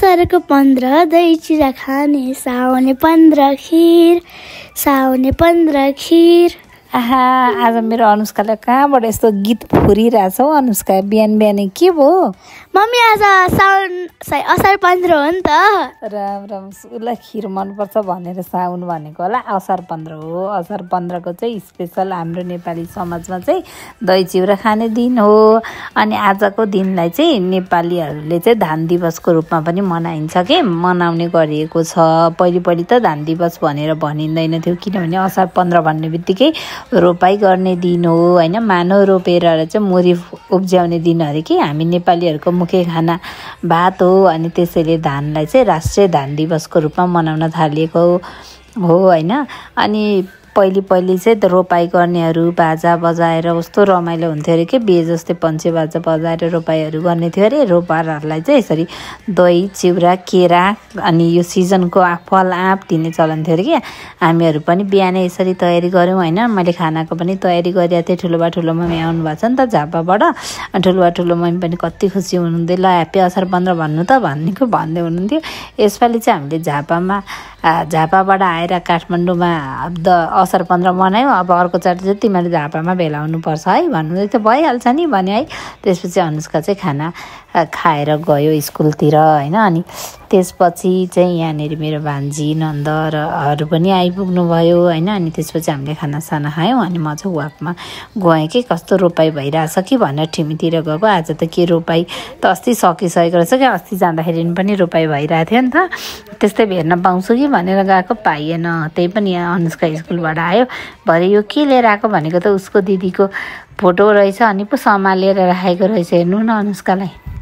असारको 15 दही चिरा खाने, साउने 15 खीर, साउने 15 खीर। आहा, आज मेरो अनुष्काले कहाँबाट यस्तो गीत फुरिरहेछ हौ। अनुष्का बिहान बिहानै के भयो? मम्मी आज असार 15 हो नि त। राम राम, उसलाई खिर मनपर्छ भनेर साउन भनेको होला। असार 15 हो। असार 15 को चाहिँ स्पेसल हाम्रो नेपाली समाजमा चाहिँ दही चिउरा खाने दिन हो। अनि आजको दिनलाई चाहिँ नेपालीहरूले चाहिँ धान दिवसको रूपमा पनि मनाइन्छ के, मनाउने गरिएको छ। पहिले त धान दिवस भनेर भनिँदैन थियो, किनभने असार 15 भन्ने बित्तिकै रोपाई गर्ने दिन हो होइन। मानव रोपेर चाहिँ मुरी उब्जाउने दिन अरे कि। हामी नेपालीहरूको मुख्य खाना भात हो। अनि त्यसैले धानलाई चाहिँ राष्ट्रिय धान दिवसको रूपमा मनाउन थालिएको हो होइन। अनि पहिले चाहिँ त रोपाई गर्नेहरू बाजा बजाएर कस्तो रमाइलो हुन्थ्यो अरे कि। जस्तै पञ्चे बाजा बजाएर रोपाईहरू गर्ने थियो अरे। रोपारहरूलाई चाहिँ यसरी दही चिउरा केरा अनि यो सिजनको फल आँप दिने चलन थियो अरे कि। हामीहरू पनि बिहानै यसरी तयारी गऱ्यौँ होइन। मैले खानाको पनि तयारी गरिरहेको थिएँ। ठुलोबा ठुलो मम्मी आउनु भएको छ नि त झापाबाट। अनि ठुलोबा ठुलो मम्मी पनि कति खुसी हुनुहुन्थ्यो। ल ह्याप्पी असार 15 भन्नु त भन्नेको भन्दै हुनुहुन्थ्यो। यसपालि चाहिँ हामीले झापाबाट आएर काठमाडौँमा असार 15 मनायौँ। अब अर्कोचोटि चाहिँ तिमीहरूले झापामा भेला हुनुपर्छ है भन्नुहुँदै थियो। भइहाल्छ नि भने है। त्यसपछि अनुष्का चाहिँ खाना खाएर गयो स्कुलतिर होइन। अनि त्यसपछि चाहिँ यहाँनिर मेरो भान्जी नन्दहरू पनि आइपुग्नु भयो होइन। अनि त्यसपछि हामीले खानासाना खायौँ। अनि म चाहिँ वाकमा गएँ कि कस्तो रोपाई भइरहेछ कि भनेर ठिमीतिर गएको। आज त के रोपाई त अस्ति सकिसकेको रहेछ क्या। अस्ति जाँदाखेरि पनि रोपाई भइरहेको थियो नि त। त्यस्तै भेट्न पाउँछु कि भनेर गएको, पाइएन। त्यही पनि यहाँ अनुष्का स्कुलबाट आयो। भरे यो के लिएर आएको भनेको त उसको दिदीको फोटो रहेछ। अनि पो सम्हालेर राखेको रहेछ। हेर्नु न अनुष्कालाई।